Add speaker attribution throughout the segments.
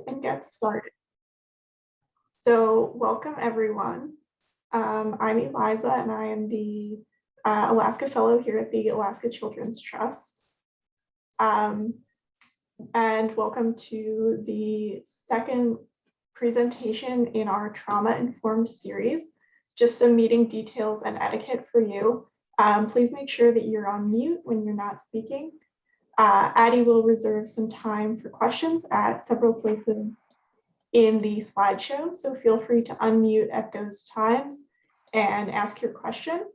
Speaker 1: and get started. So welcome everyone. I'm Eliza and I am the Alaska Fellow here at the Alaska Children's Trust. And welcome to the second presentation in our trauma-informed series. Just some meeting details and etiquette for you. Please make sure that you're on mute when you're not speaking. Addie will reserve some time for questions at several places in the slideshow, so feel free to unmute at those times and ask your question.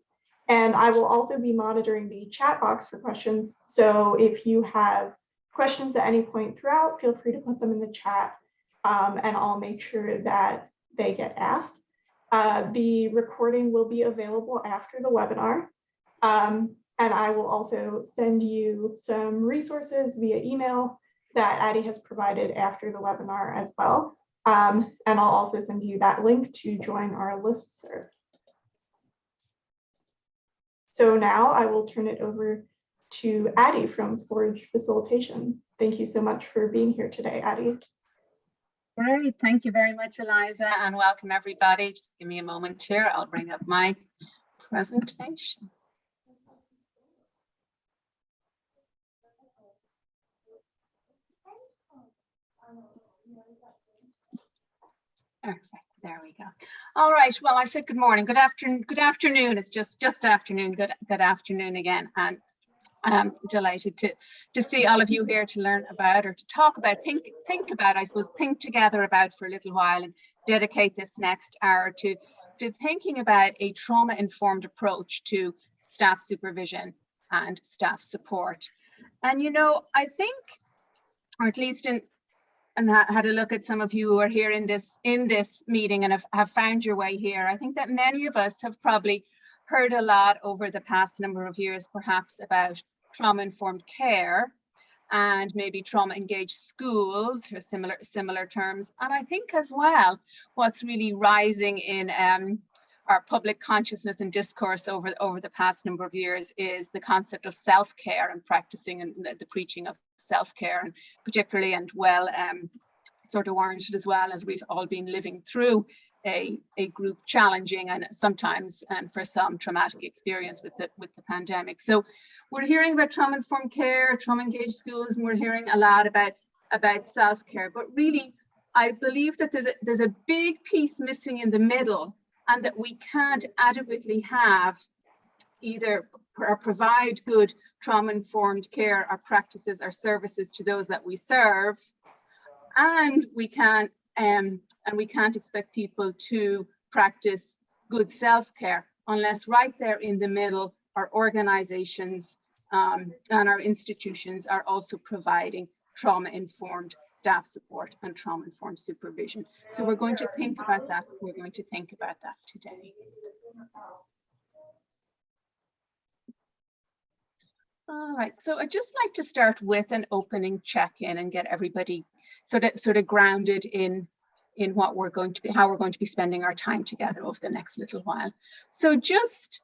Speaker 1: And I will also be monitoring the chat box for questions, so if you have questions at any point throughout, feel free to put them in the chat, and I'll make sure that they get asked. The recording will be available after the webinar. And I will also send you some resources via email that Addie has provided after the webinar as well. And I'll also send you that link to join our listserv. So now I will turn it over to Addie from Forge Facilitation. Thank you so much for being here today, Addie.
Speaker 2: Great, thank you very much, Eliza, and welcome everybody. Just give me a moment here. I'll bring up my presentation. Perfect. There we go. All right. Well, I said good morning, good afternoon. Good afternoon. It's just afternoon. Good afternoon again. And I'm delighted to see all of you here to learn about or to talk about, think about, I suppose, think together about for a little while and dedicate this next hour to thinking about a trauma-informed approach to staff supervision and staff support. And you know, I think, or at least and had a look at some of you who are here in this meeting and have found your way here. I think that many of us have probably heard a lot over the past number of years, perhaps about trauma-informed care and maybe trauma-engaged schools, or similar terms. And I think as well, what's really rising in our public consciousness and discourse over the past number of years is the concept of self-care and practicing and the preaching of self-care, and particularly and well sort of warranted as well, as we've all been living through a group challenging and sometimes and for some traumatic experience with the pandemic. So we're hearing about trauma-informed care, trauma-engaged schools, and we're hearing a lot about self-care. But really, I believe that there's a big piece missing in the middle, and that we can't adequately have either or provide good trauma-informed care, our practices, our services to those that we serve, and we can't expect people to practice good self-care unless right there in the middle our organizations and our institutions are also providing trauma-informed staff support and trauma-informed supervision. So we're going to think about that. We're going to think about that today. All right, so I'd just like to start with an opening check-in and get everybody sort of grounded in what we're going to be, how we're going to be spending our time together over the next little while. So just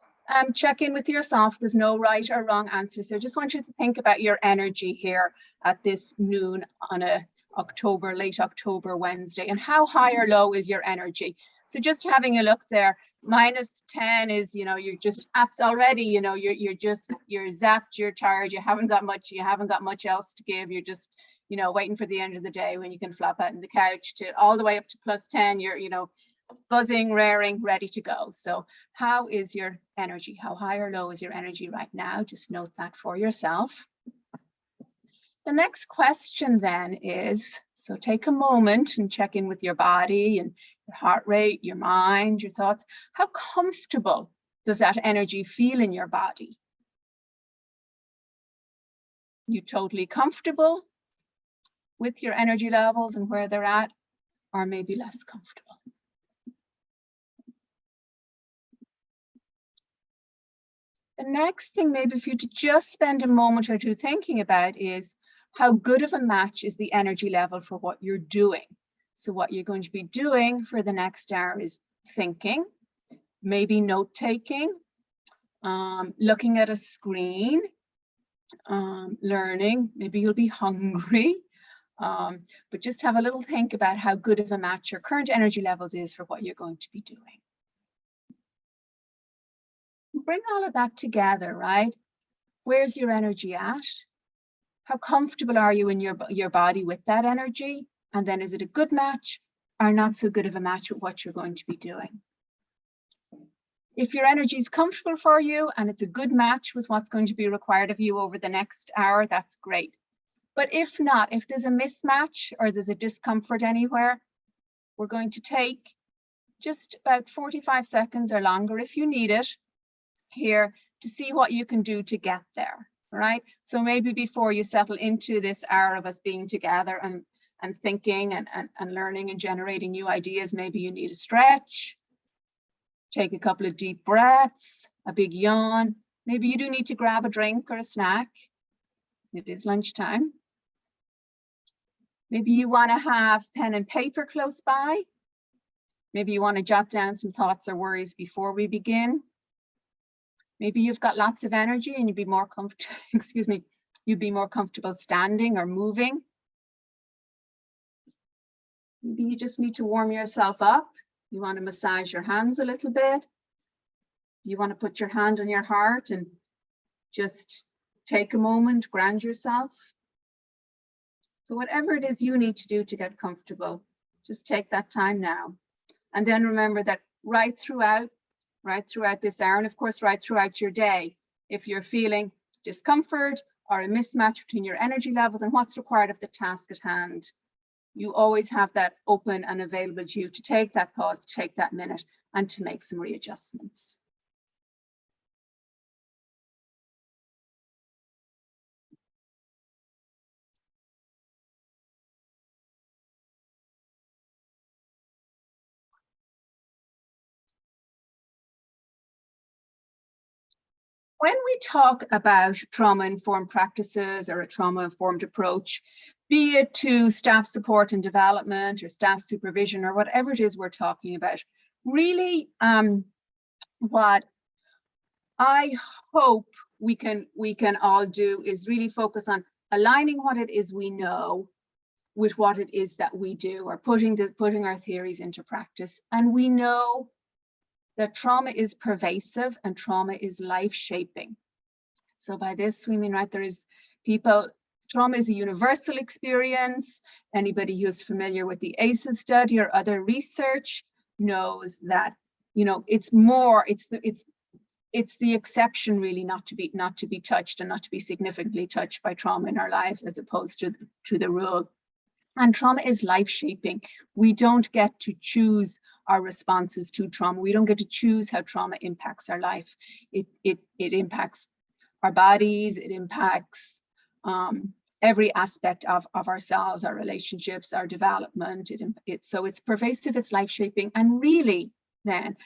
Speaker 2: check in with yourself. There's no right or wrong answer. So I just want you to think about your energy here at this noon on a late October Wednesday, and how high or low is your energy. So just having a look there, -10 is, you know, you're just apps already, you know, you're zapped, you're tired, you haven't got much else to give. You're just, you know, waiting for the end of the day when you can flop out on the couch, to all the way up to +10, you're, you know, buzzing, raring, ready to go. So how is your energy? How high or low is your energy right now? Just note that for yourself. The next question then is, so take a moment and check in with your body and your heart rate, your mind, your thoughts. How comfortable does that energy feel in your body? You totally comfortable with your energy levels and where they're at, or maybe less comfortable? The next thing maybe for you to just spend a moment or two thinking about is, how good of a match is the energy level for what you're doing? So what you're going to be doing for the next hour is thinking, maybe note-taking, looking at a screen, learning, maybe you'll be hungry, But just have a little think about how good of a match your current energy levels is for what you're going to be doing. Bring all of that together, right? Where's your energy at? How comfortable are you in your body with that energy? And then is it a good match or not so good of a match with what you're going to be doing? If your energy is comfortable for you and it's a good match with what's going to be required of you over the next hour, that's great. But if not, if there's a mismatch or there's a discomfort anywhere, we're going to take just about 45 seconds or longer if you need it here to see what you can do to get there, right? So maybe before you settle into this hour of us being together and thinking and learning and generating new ideas, maybe you need a stretch, take a couple of deep breaths, a big yawn. Maybe you do need to grab a drink or a snack. It is lunchtime. Maybe you want to have pen and paper close by. Maybe you want to jot down some thoughts or worries before we begin. Maybe you've got lots of energy and you'd be more comfortable, excuse me, you'd be more comfortable standing or moving. Maybe you just need to warm yourself up. You want to massage your hands a little bit. You want to put your hand on your heart and just take a moment, ground yourself. So whatever it is you need to do to get comfortable, just take that time now. And then remember that right throughout this hour, and of course, right throughout your day, if you're feeling discomfort or a mismatch between your energy levels and what's required of the task at hand, you always have that open and available to you to take that pause, to take that minute, and to make some readjustments. When we talk about trauma-informed practices or a trauma-informed approach, be it to staff support and development or staff supervision or whatever it is we're talking about, really what I hope we can all do is really focus on aligning what it is we know with what it is that we do, or putting our theories into practice. And we know that trauma is pervasive and trauma is life-shaping. So by this we mean, right, trauma is a universal experience. Anybody who's familiar with the ACEs study or other research knows that, you know, it's the exception really not to be touched and not to be significantly touched by trauma in our lives, as opposed to the rule. And trauma is life-shaping. We don't get to choose our responses to trauma. We don't get to choose how trauma impacts our life. It impacts our bodies. It impacts every aspect of ourselves, our relationships, our development. So it's pervasive, it's life-shaping, and really then,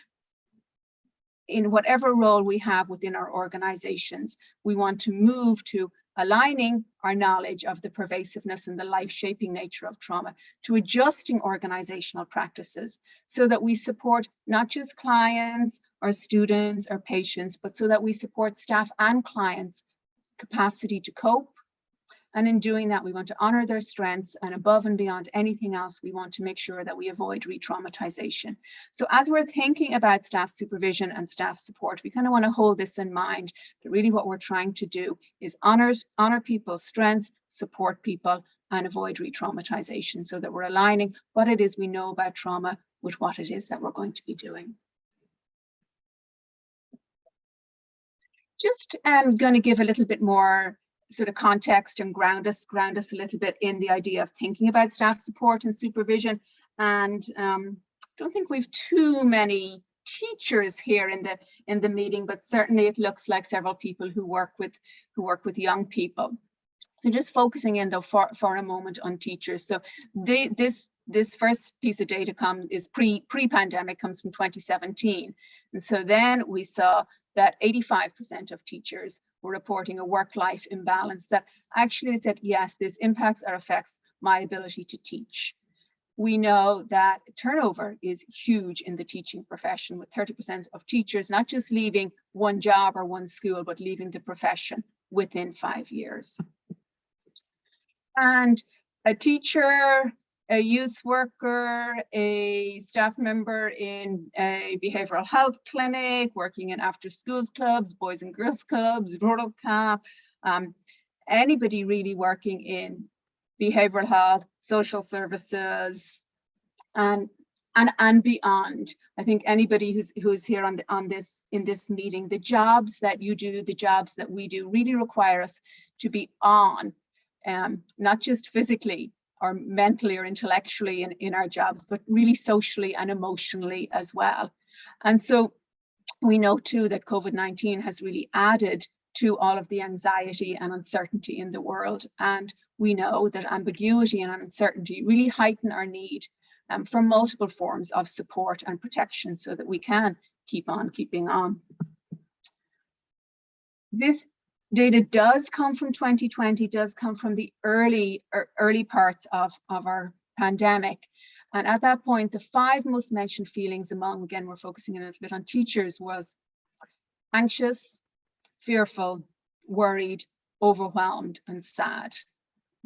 Speaker 2: in whatever role we have within our organizations, we want to move to aligning our knowledge of the pervasiveness and the life-shaping nature of trauma to adjusting organizational practices so that we support not just clients or students or patients, but so that we support staff and clients' capacity to cope. And in doing that, we want to honor their strengths, and above and beyond anything else, we want to make sure that we avoid re-traumatization. So as we're thinking about staff supervision and staff support, we kind of want to hold this in mind, that really what we're trying to do is honor people's strengths, support people, and avoid re-traumatization, so that we're aligning what it is we know about trauma with what it is that we're going to be doing. Just going to give a little bit more sort of context and ground us a little bit in the idea of thinking about staff support and supervision. And don't think we've too many teachers here in the meeting, but certainly it looks like several people who work with young people. So just focusing in though for a moment on teachers. So this first piece of data is pre-pandemic, comes from 2017. And so then we saw that 85% of teachers were reporting a work-life imbalance that actually said, yes, this impacts or affects my ability to teach. We know that turnover is huge in the teaching profession, with 30% of teachers not just leaving one job or one school, but leaving the profession within 5 years. And a teacher, a youth worker, a staff member in a behavioral health clinic, working in after schools clubs, boys and girls clubs, rural CAP, anybody really working in behavioral health, social services, and beyond. I think anybody who's here in this meeting, the jobs that you do, the jobs that we do, really require us to be on, not just physically or mentally or intellectually in our jobs, but really socially and emotionally as well. And so we know too that COVID-19 has really added to all of the anxiety and uncertainty in the world. And we know that ambiguity and uncertainty really heighten our need for multiple forms of support and protection so that we can keep on keeping on. This data does come from 2020, does come from the early parts of our pandemic. And at that point, the 5 most mentioned feelings among, again, we're focusing a little bit on teachers, was anxious, fearful, worried, overwhelmed, and sad.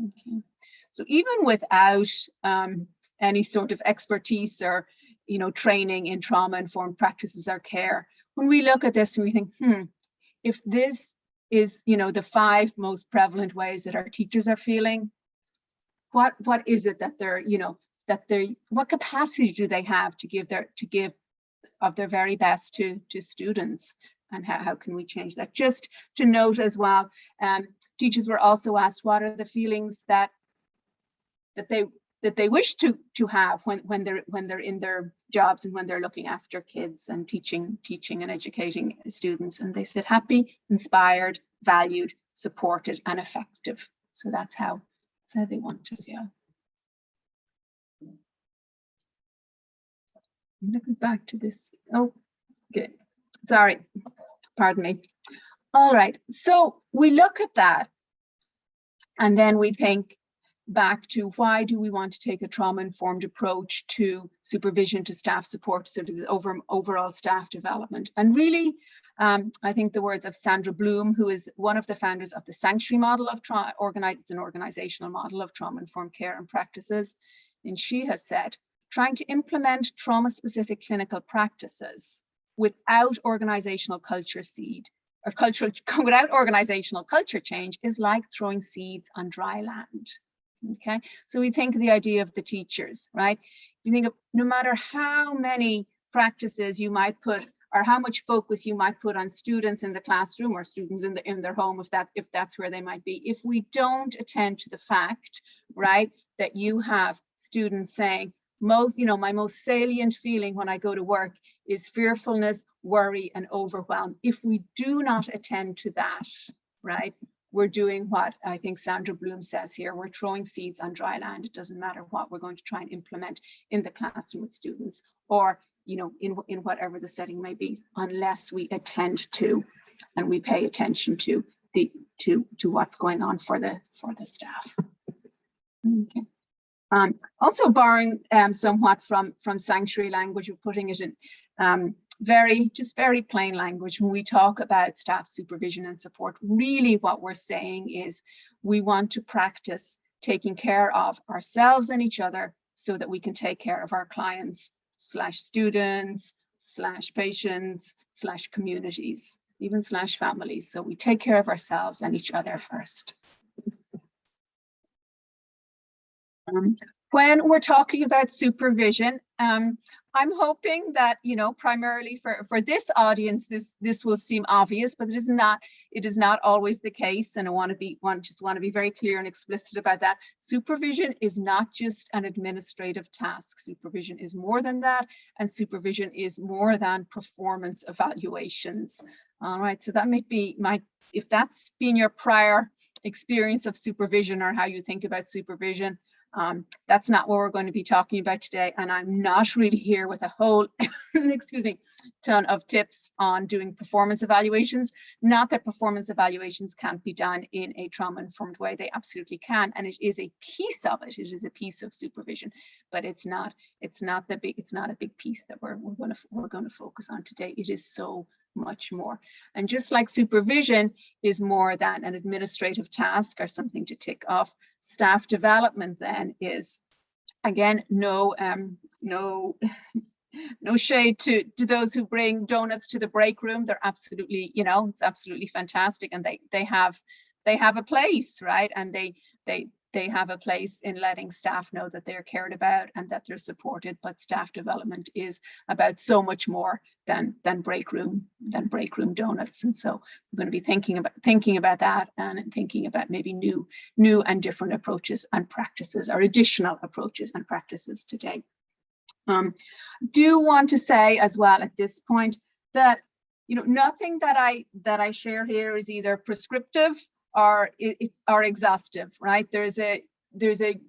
Speaker 2: Okay. So even without any sort of expertise or, training in trauma-informed practices or care, when we look at this and we think, if this is, the 5 most prevalent ways that our teachers are feeling, what is it that they're, what capacity do they have to give of their very best to students? And how can we change that? Just to note as well, teachers were also asked what are the feelings that they wish to have when they're in their jobs and when they're looking after kids and teaching and educating students. And they said happy, inspired, valued, supported, and effective. So that's how they want to feel. I'm looking back to this. Oh, good. Sorry, pardon me. All right, so we look at that and then we think back to why do we want to take a trauma-informed approach to supervision, to staff support, so to the overall staff development. And really, I think the words of Sandra Bloom, who is one of the founders of the Sanctuary model of trauma, it's an organizational model of trauma-informed care and practices. And she has said, trying to implement trauma-specific clinical practices without organizational culture without organizational culture change is like throwing seeds on dry land. Okay, so we think of the idea of the teachers, right? You think of no matter how many practices you might put or how much focus you might put on students in the classroom or students in their home, if that's where they might be, if we don't attend to the fact, right, that you have students saying, my most salient feeling when I go to work is fearfulness, worry, and overwhelm. If we do not attend to that, right, we're doing what I think Sandra Bloom says here, we're throwing seeds on dry land. It doesn't matter what we're going to try and implement in the classroom with students or, in whatever the setting may be, unless we attend to and we pay attention to what's going on for the staff. Okay. Also borrowing somewhat from sanctuary language, we're putting it in very plain language. When we talk about staff supervision and support, really what we're saying is we want to practice taking care of ourselves and each other so that we can take care of our clients / students / patients / communities, even / families. So we take care of ourselves and each other first. When we're talking about supervision, I'm hoping that, primarily for this audience, this will seem obvious, but it is not always the case. And I want to be very clear and explicit about that. Supervision is not just an administrative task. Supervision is more than that, and supervision is more than performance evaluations. All right, so that might be if that's been your prior experience of supervision or how you think about supervision, that's not what we're going to be talking about today. And I'm not really here with a whole, ton of tips on doing performance evaluations. Not that performance evaluations can't be done in a trauma-informed way. They absolutely can. And it is a piece of it. It is a piece of supervision, but it's not a big piece that we're going to focus on today. It is so much more. And just like supervision is more than an administrative task or something to tick off, staff development then is, again, no shade to those who bring donuts to the break room. They're absolutely, it's absolutely fantastic, and they have a place, right? And they have a place in letting staff know that they're cared about and that they're supported. But staff development is about so much more than break room donuts. And so we're going to be thinking about that, and thinking about maybe new and different approaches and practices, or additional approaches and practices today. Do want to say as well at this point that nothing that I share here is either prescriptive or exhaustive, right? There's a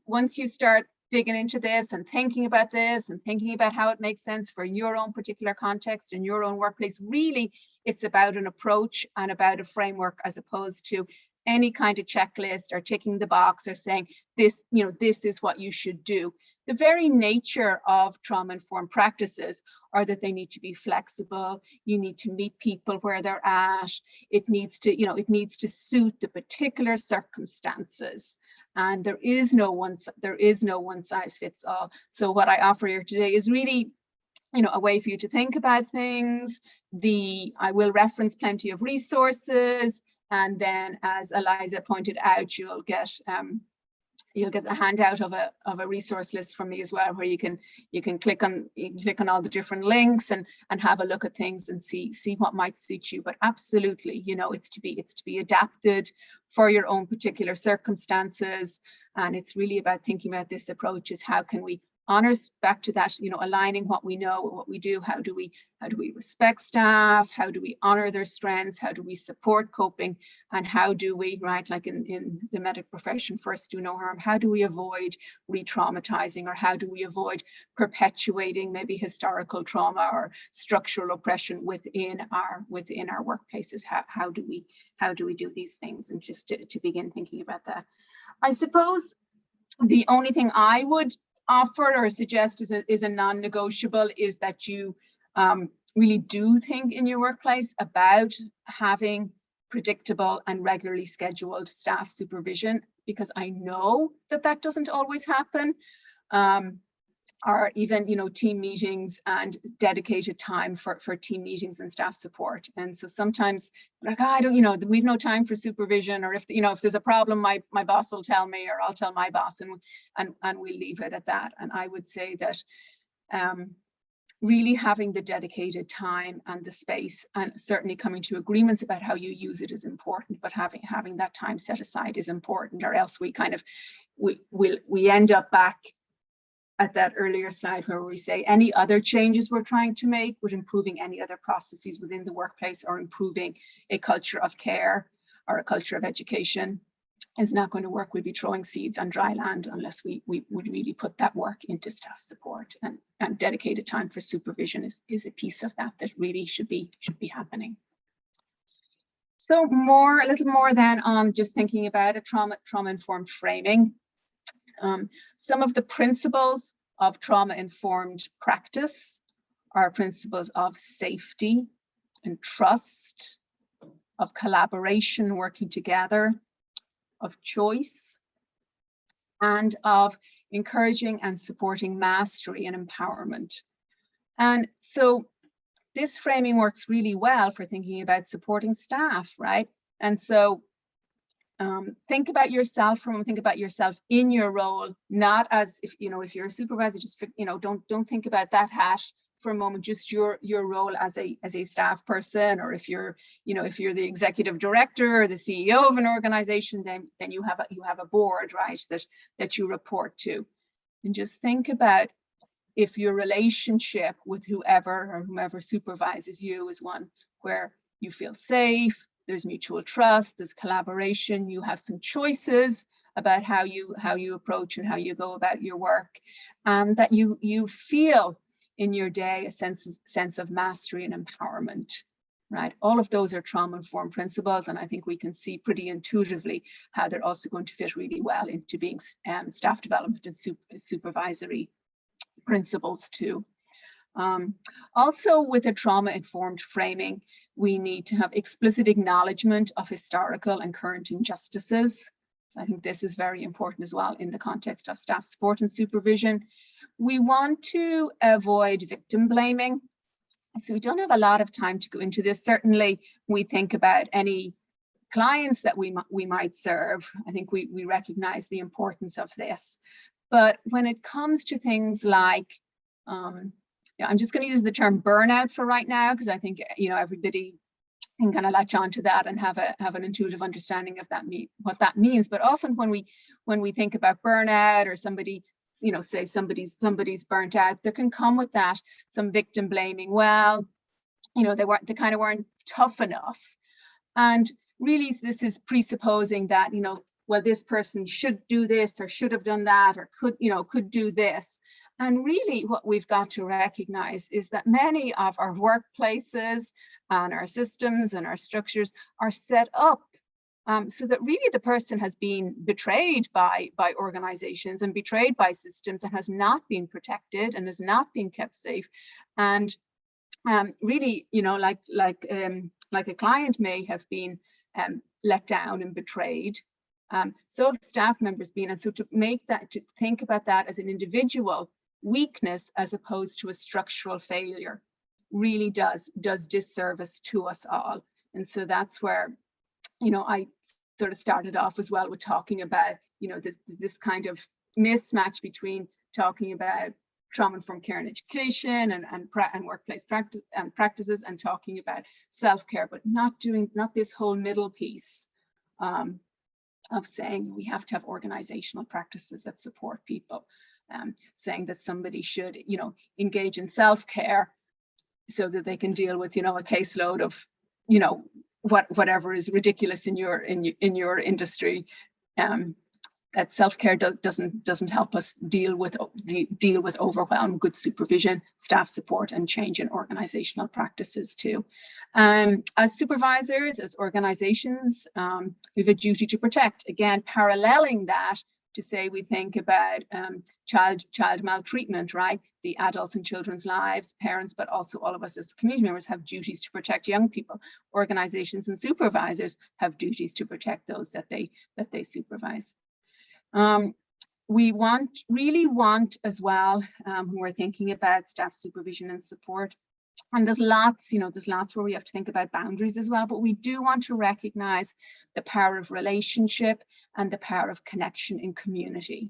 Speaker 2: once you start digging into this and thinking about this and thinking about how it makes sense for your own particular context and your own workplace, really it's about an approach and about a framework, as opposed to any kind of checklist or ticking the box or saying this, this is what you should do. The very nature of trauma-informed practices are that they need to be flexible. You need to meet people where they're at. It needs to suit the particular circumstances. And there is no one size fits all. So what I offer here today is really, a way for you to think about things. I will reference plenty of resources. And then, as Eliza pointed out, you'll get the handout of a resource list from me as well, where you can click on all the different links and have a look at things and see what might suit you. But absolutely, it's to be adapted for your own particular circumstances. And it's really about thinking about this approach is how can we honor, back to that, aligning what we know, what we do. How do we respect staff? How do we honor their strengths? How do we support coping? And how do we, right, like in the medical profession, first do no harm. How do we avoid re-traumatizing, or how do we avoid perpetuating maybe historical trauma or structural oppression within our workplaces? How do we do these things? And just to begin thinking about that, I suppose the only thing I would offer or suggest is a non-negotiable is that you really do think in your workplace about having predictable and regularly scheduled staff supervision, because I know that doesn't always happen. Or even, team meetings and dedicated time for team meetings and staff support. And so sometimes like, I don't, we've no time for supervision, or if there's a problem, my boss will tell me, or I'll tell my boss, and we'll leave it at that. And I would say that really having the dedicated time and the space, and certainly coming to agreements about how you use it is important, but having that time set aside is important, or else we kind of, we end up back at that earlier slide where we say any other changes we're trying to make with improving any other processes within the workplace, or improving a culture of care or a culture of education, is not going to work. We'll be throwing seeds on dry land unless we would really put that work into staff support, and dedicated time for supervision is a piece of that really should be happening. So a little more then on just thinking about a trauma-informed framing. Some of the principles of trauma-informed practice are principles of safety and trust, of collaboration, working together, of choice, and of encouraging and supporting mastery and empowerment. And so this framing works really well for thinking about supporting staff, right? And so think about yourself in your role, not as if you're a supervisor, just don't think about that hat for a moment, just your role as a staff person, or if you're the executive director or the CEO of an organization, then you have a board, right, that you report to. And just think about if your relationship with whomever supervises you is one where you feel safe, there's mutual trust, there's collaboration, you have some choices about how you approach and how you go about your work, and that you feel in your day a sense of mastery and empowerment, right? All of those are trauma-informed principles, and I think we can see pretty intuitively how they're also going to fit really well into being staff development and supervisory principles too. Also, with a trauma-informed framing, we need to have explicit acknowledgement of historical and current injustices. So I think this is very important as well in the context of staff support and supervision. We want to avoid victim blaming. So we don't have a lot of time to go into this. Certainly, we think about any clients that we might serve. I think we recognize the importance of this. But when it comes to things like, yeah, I'm just going to use the term burnout for right now, because I think, you know, everybody can kind of latch on to that and have an intuitive understanding of that, what that means. But often when we think about burnout, or somebody, you know, say somebody's burnt out, there can come with that some victim blaming. Well, you know, they kind of weren't tough enough. And really, this is presupposing that, you know, well, this person should do this, or should have done that, or could do this. And really what we've got to recognize is that many of our workplaces and our systems and our structures are set up so that really the person has been betrayed by organizations and betrayed by systems, and has not been protected and has not been kept safe. And really, you know, like a client may have been let down and betrayed. So have staff members been. And so to think about that as an individual weakness as opposed to a structural failure really does disservice to us all. And so that's where, you know, I sort of started off as well with talking about, you know, this kind of mismatch between talking about trauma-informed care and education and workplace practices, and talking about self-care, but not this whole middle piece of saying we have to have organizational practices that support people, saying that somebody should, you know, engage in self-care so that they can deal with, you know, a caseload of, you know, whatever is ridiculous in your industry. That self-care doesn't help us deal with overwhelm, good supervision, staff support, and change in organizational practices too. As supervisors, as organizations, we have a duty to protect. Again, paralleling that to say we think about child maltreatment, right? The adults in children's lives, parents, but also all of us as community members have duties to protect young people. Organizations and supervisors have duties to protect those that they supervise. We really want as well, when we're thinking about staff supervision and support, and there's lots where we have to think about boundaries as well, but we do want to recognize the power of relationship and the power of connection in community.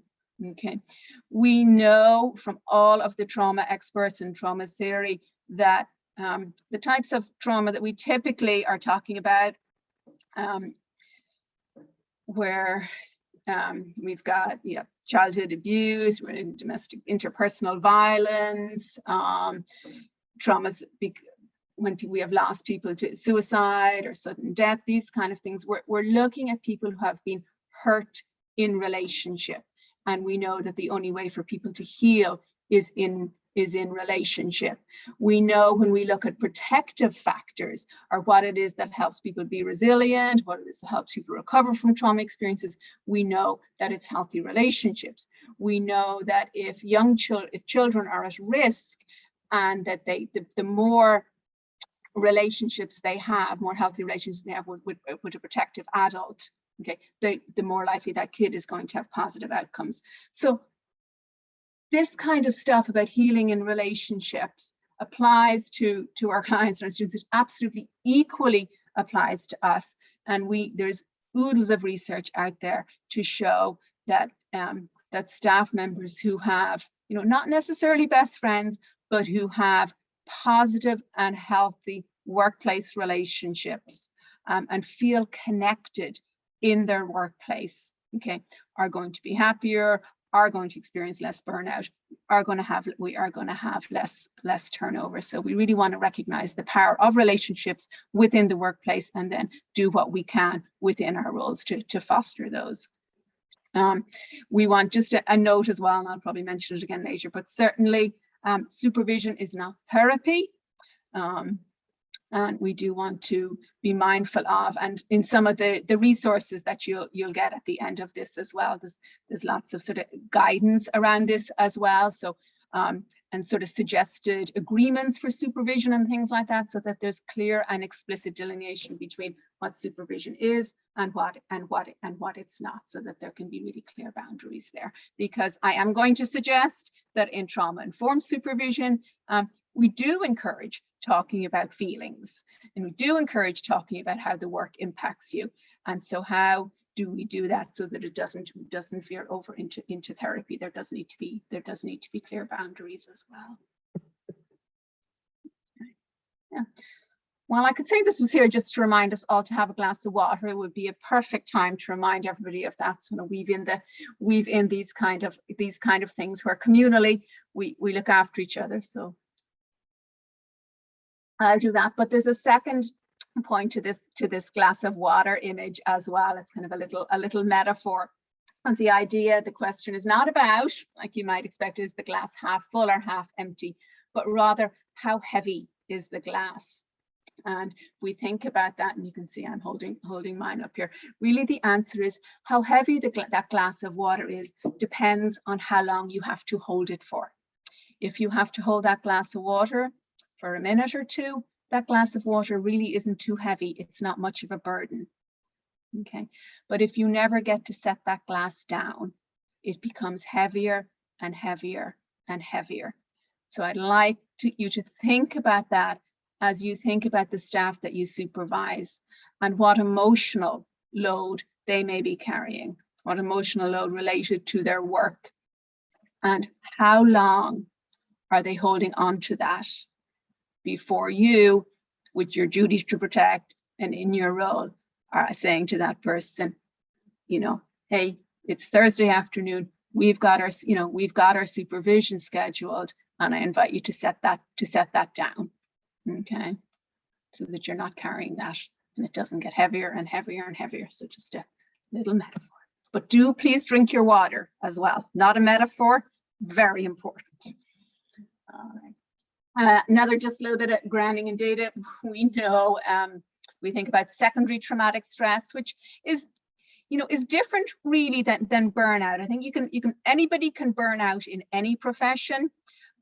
Speaker 2: Okay, we know from all of the trauma experts and trauma theory that the types of trauma that we typically are talking about, where we've got childhood abuse, domestic interpersonal violence, traumas when we have lost people to suicide or sudden death, these kind of things. We're looking at people who have been hurt in relationship, and we know that the only way for people to heal is in relationship. We know when we look at protective factors, or what it is that helps people be resilient, what it is that helps people recover from trauma experiences, we know that it's healthy relationships. We know that if children are at risk, and that the more relationships they have, more healthy relationships they have with a protective adult, okay, the more likely that kid is going to have positive outcomes. So this kind of stuff about healing in relationships applies to our clients and our students. It absolutely equally applies to us. And there's oodles of research out there to show that that staff members who have, you know, not necessarily best friends, but who have positive and healthy workplace relationships and feel connected in their workplace, okay, are going to be happier, are going to experience less burnout, we are going to have less turnover. So we really want to recognize the power of relationships within the workplace, and then do what we can within our roles to foster those. We want just a note as well, and I'll probably mention it again later, but certainly supervision is not therapy. And we do want to be mindful of, and in some of the resources that you'll get at the end of this as well, there's lots of sort of guidance around this as well. So and sort of suggested agreements for supervision and things like that, so that there's clear and explicit delineation between what supervision is and what it's not, so that there can be really clear boundaries there. Because I am going to suggest that in trauma-informed supervision, we do encourage talking about feelings, and we do encourage talking about how the work impacts you. And so how do we do that so that it doesn't veer over into therapy? There does need to be clear boundaries as well. Yeah. Well, I could say this was here just to remind us all to have a glass of water. It would be a perfect time to remind everybody of that. So weave in these kind of things where communally we look after each other. So I'll do that. But there's a second point to this glass of water image as well. It's kind of a little metaphor. And the idea, the question is not about, like you might expect, is the glass half full or half empty, but rather how heavy is the glass? And we think about that, and you can see I'm holding mine up here. Really, the answer is how heavy that glass of water is depends on how long you have to hold it for. If you have to hold that glass of water for a minute or two, that glass of water really isn't too heavy. It's not much of a burden. Okay, but if you never get to set that glass down, it becomes heavier and heavier and heavier. So I'd like you to think about that as you think about the staff that you supervise and what emotional load they may be carrying, what emotional load related to their work, and how long are they holding on to that before you, with your duties to protect and in your role, are saying to that person, you know, hey, it's Thursday afternoon, we've got our supervision scheduled, and I invite you to set that down. Okay, so that you're not carrying that and it doesn't get heavier and heavier and heavier. So just a little metaphor, but do please drink your water as well. Not a metaphor, very important. All right. Another just a little bit of grounding in data. We know we think about secondary traumatic stress, which is different really than burnout. I think anybody can burn out in any profession.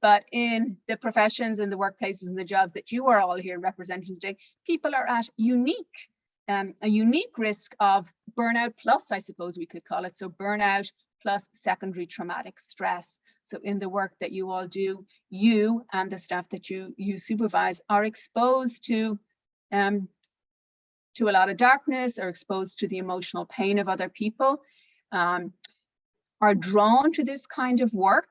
Speaker 2: But in the professions and the workplaces and the jobs that you are all here representing today, people are at a unique risk of burnout plus, I suppose we could call it. So burnout plus secondary traumatic stress. So in the work that you all do, you and the staff that you supervise are exposed to a lot of darkness, or exposed to the emotional pain of other people, are drawn to this kind of work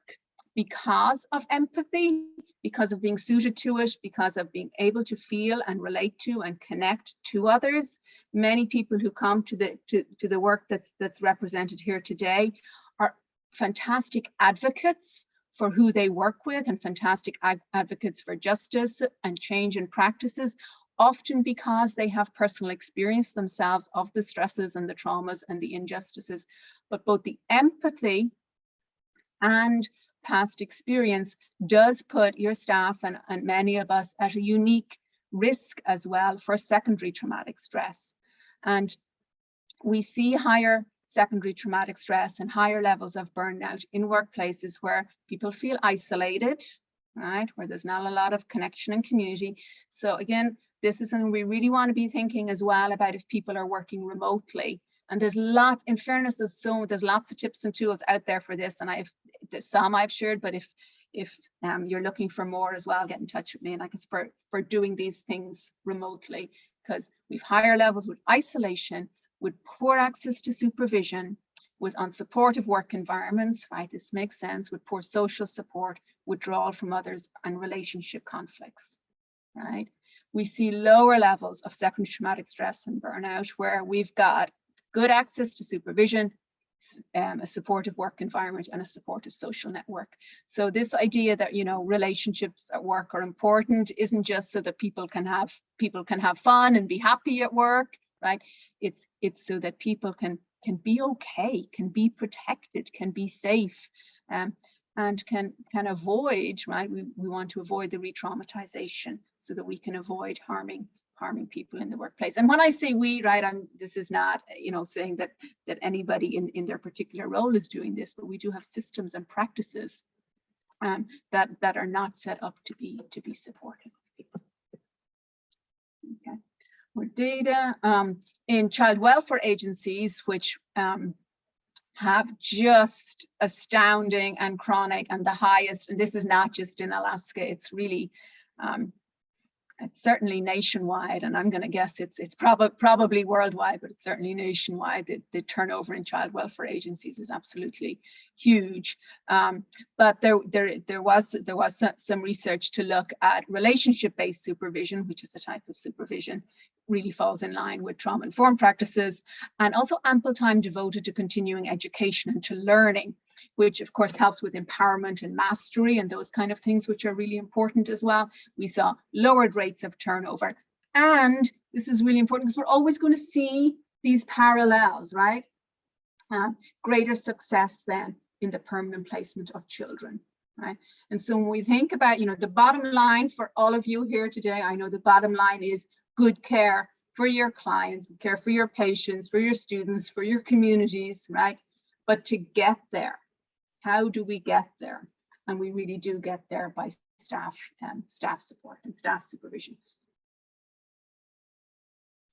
Speaker 2: because of empathy, because of being suited to it, because of being able to feel and relate to and connect to others. Many people who come to the work that's represented here today are fantastic advocates for who they work with, and fantastic advocates for justice and change in practices, often because they have personal experience themselves of the stresses and the traumas and the injustices. But both the empathy and past experience does put your staff and many of us at a unique risk as well for secondary traumatic stress. And we see higher secondary traumatic stress and higher levels of burnout in workplaces where people feel isolated, right? Where there's not a lot of connection and community. So again, this is something we really want to be thinking as well about if people are working remotely. And there's lots, in fairness, there's lots of tips and tools out there for this, and some I've shared, but if you're looking for more as well, get in touch with me. And like it's for doing these things remotely, because we've higher levels with isolation, with poor access to supervision, with unsupportive work environments, right? This makes sense, with poor social support, withdrawal from others, and relationship conflicts, right? We see lower levels of secondary traumatic stress and burnout where we've got good access to supervision, a supportive work environment, and a supportive social network. So this idea that relationships at work are important isn't just so that people can have fun and be happy at work, right? It's so that people can be okay, can be protected, can be safe, and can avoid, right? We want to avoid the re-traumatization so that we can avoid harming people in the workplace. And when I say we, right, this is not saying that anybody in their particular role is doing this, but we do have systems and practices that are not set up to be supportive of people. Okay. More data in child welfare agencies, which have just astounding and chronic and the highest, and this is not just in Alaska, it's really it's certainly nationwide, and I'm going to guess it's probably worldwide, but it's certainly nationwide. The turnover in child welfare agencies is absolutely huge. But there was some research to look at relationship-based supervision, which is the type of supervision really falls in line with trauma-informed practices, and also ample time devoted to continuing education and to learning, which of course helps with empowerment and mastery and those kind of things, which are really important as well. We saw lowered rates of turnover. And this is really important because we're always going to see these parallels, right? Greater success then in the permanent placement of children, right? And so when we think about, the bottom line for all of you here today, I know the bottom line is good care for your clients, good care for your patients, for your students, for your communities, right? But to get there, how do we get there? And we really do get there by staff support and staff supervision,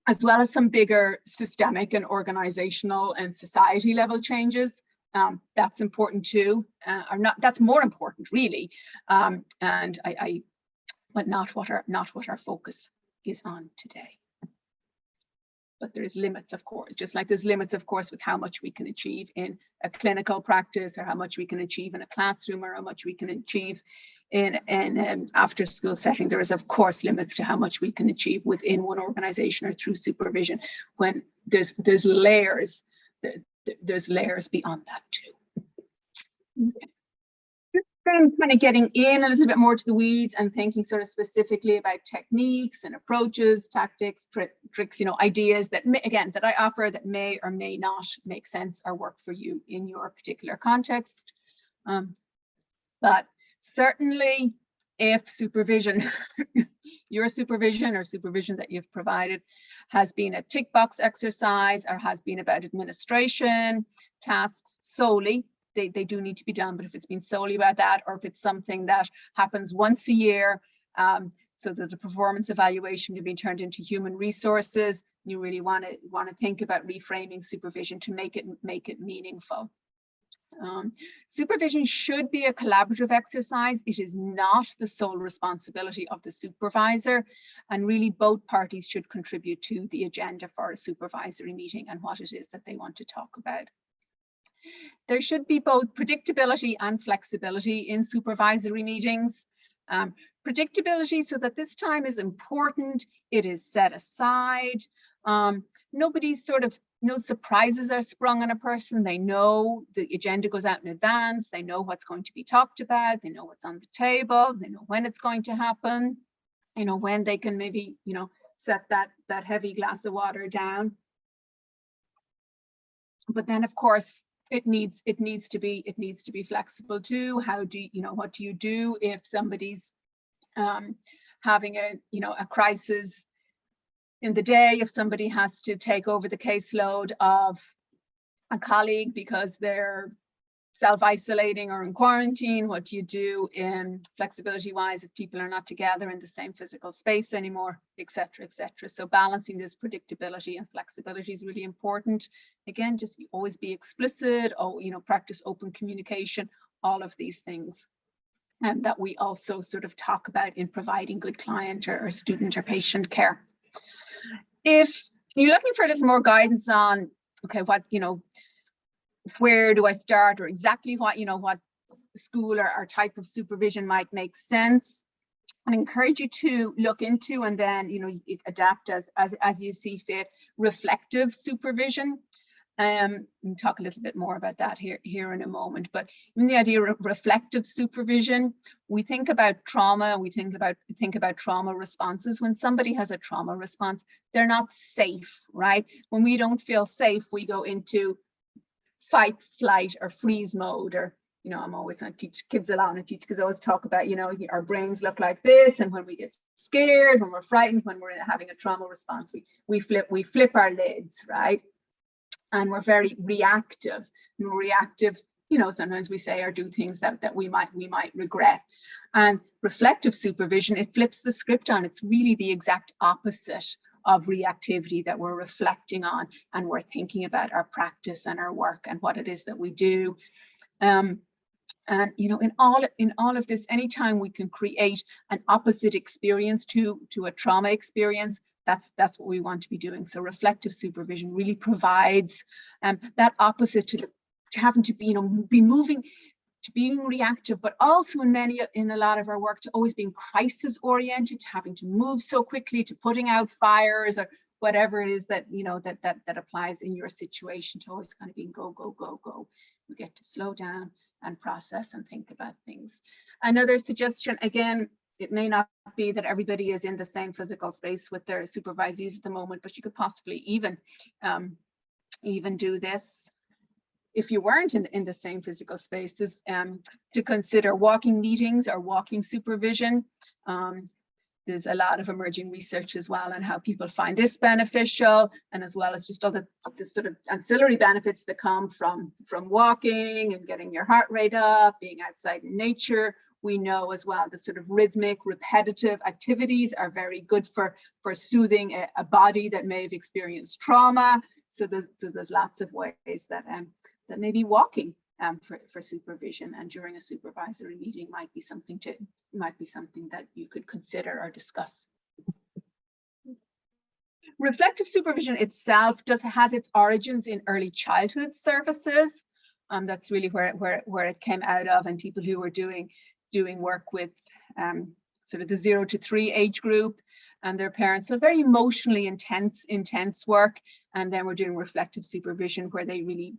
Speaker 2: as well as some bigger systemic and organizational and society level changes. That's important too, or not. That's more important, really, but not what our focus is on today. But there's limits, of course, just like there's limits, of course, with how much we can achieve in a clinical practice, or how much we can achieve in a classroom, or how much we can achieve in an after school setting. There is, of course, limits to how much we can achieve within one organization or through supervision, when there's layers, there's layers beyond that too. Okay. Then kind of getting in a little bit more to the weeds and thinking sort of specifically about techniques and approaches, tactics, tricks, ideas that that I offer that may or may not make sense or work for you in your particular context. But certainly if supervision, your supervision or supervision that you've provided has been a tick box exercise or has been about administration tasks solely, they do need to be done. But if it's been solely about that, or if it's something that happens once a year, so that the performance evaluation can be turned into human resources, you really want to think about reframing supervision to make it meaningful. Supervision should be a collaborative exercise. It is not the sole responsibility of the supervisor, and really both parties should contribute to the agenda for a supervisory meeting and what it is that they want to talk about. There should be both predictability and flexibility in supervisory meetings. Predictability, so that this time is important, it is set aside. No surprises are sprung on a person. They know the agenda goes out in advance. They know what's going to be talked about. They know what's on the table. They know when it's going to happen. When they can maybe, set that heavy glass of water down. But then, of course, it needs to be flexible too. What do you do if somebody's having a crisis in the day, if somebody has to take over the caseload of a colleague because they're self-isolating or in quarantine? What do you do in flexibility wise if people are not together in the same physical space anymore, etc., etc. So balancing this predictability and flexibility is really important. Again, just always be explicit, practice open communication, all of these things. And that we also sort of talk about in providing good client or student or patient care. If you're looking for a little more guidance on, okay, what, where do I start, or exactly what, what school or type of supervision might make sense, I encourage you to look into and then, adapt as you see fit, reflective supervision. We'll talk a little bit more about that here in a moment. But in the idea of reflective supervision, we think about trauma. We think about trauma responses. When somebody has a trauma response, they're not safe, right? When we don't feel safe, we go into fight, flight, or freeze mode. Or I'm always going to teach kids a lot, and teach kids always talk about our brains look like this, and when we get scared, when we're frightened, when we're having a trauma response, we flip our lids, right? And we're very reactive. And reactive you know, sometimes we say or do things that we might regret. And reflective supervision, it flips the script on. It's really the exact opposite of reactivity, that we're reflecting on and we're thinking about our practice and our work and what it is that we do. And you know, in all of this, anytime we can create an opposite experience to a trauma experience, that's what we want to be doing. So reflective supervision really provides that opposite to having to be, you know, be moving to being reactive, but also in a lot of our work to always being crisis oriented, to having to move so quickly, to putting out fires or whatever it is that, you know, that applies in your situation, to always kind of being go, go, go, go. You get to slow down and process and think about things. Another suggestion, again, it may not be that everybody is in the same physical space with their supervisees at the moment, but you could possibly even do this if you weren't in the same physical space, this to consider walking meetings or walking supervision. There's a lot of emerging research as well on how people find this beneficial, and as well as just all the sort of ancillary benefits that come from walking and getting your heart rate up, being outside in nature. We know as well that sort of rhythmic, repetitive activities are very good for soothing a body that may have experienced trauma. So there's lots of ways that maybe walking for supervision and during a supervisory meeting might be something that you could consider or discuss. Reflective supervision itself has its origins in early childhood services. That's really where it came out of, and people who were doing work with sort of the 0 to 3 age group and their parents. So very emotionally intense work. And then we're doing reflective supervision, where they really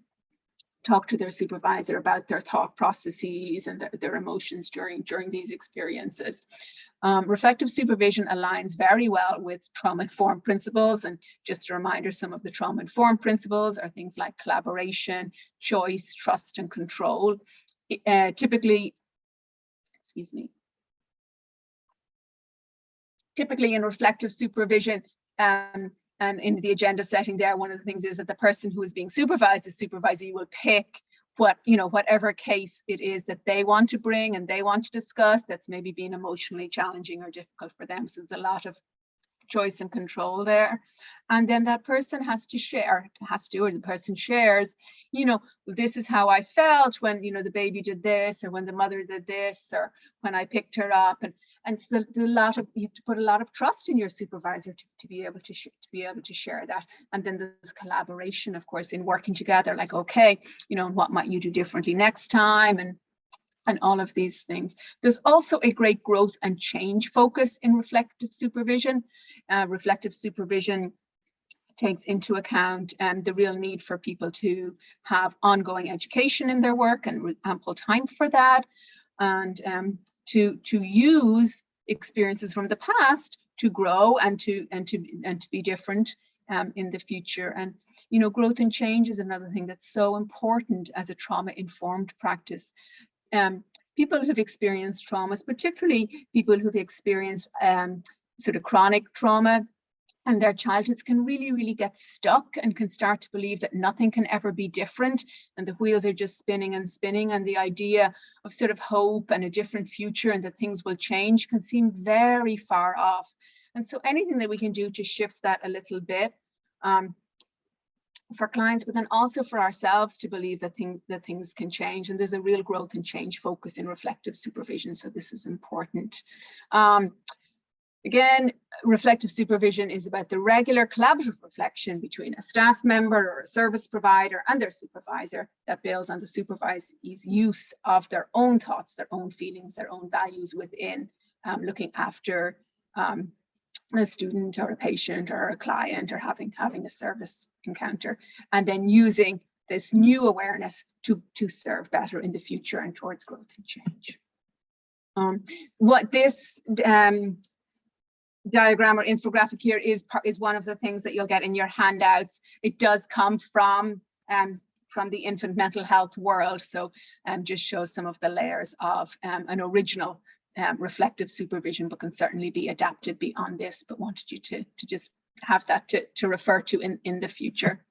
Speaker 2: talk to their supervisor about their thought processes and their emotions during these experiences. Reflective supervision aligns very well with trauma-informed principles. And just a reminder, some of the trauma-informed principles are things like collaboration, choice, trust, and control. Typically in reflective supervision, and in the agenda setting there, one of the things is that the person who is being supervised, the supervisee, will pick whatever case it is that they want to bring and they want to discuss that's maybe been emotionally challenging or difficult for them. So there's a lot of choice and control there. And then that person has to share, or the person shares, this is how I felt when, the baby did this, or when the mother did this, or when I picked her up. And so you have to put a lot of trust in your supervisor to be able to share that. And then there's collaboration, of course, in working together, like, okay, what might you do differently next time? And all of these things. There's also a great growth and change focus in reflective supervision. Reflective supervision takes into account the real need for people to have ongoing education in their work and ample time for that, and to use experiences from the past to grow and to be different in the future. And growth and change is another thing that's so important as a trauma-informed practice. People who've experienced traumas, particularly people who've experienced sort of chronic trauma and their childhoods, can really get stuck and can start to believe that nothing can ever be different and the wheels are just spinning and spinning, and the idea of sort of hope and a different future and that things will change can seem very far off. And so anything that we can do to shift that a little bit, for clients, but then also for ourselves to believe that things can change, and there's a real growth and change focus in reflective supervision. So this is important. Again, reflective supervision is about the regular collaborative reflection between a staff member or a service provider and their supervisor that builds on the supervisee's use of their own thoughts, their own feelings, their own values within looking after a student or a patient or a client, or having a service encounter, and then using this new awareness to serve better in the future and towards growth and change. What this diagram or infographic here is one of the things that you'll get in your handouts. It does come from the infant mental health world, so just shows some of the layers of an original reflective supervision, but can certainly be adapted beyond this, but wanted you to just have that to refer to in the future.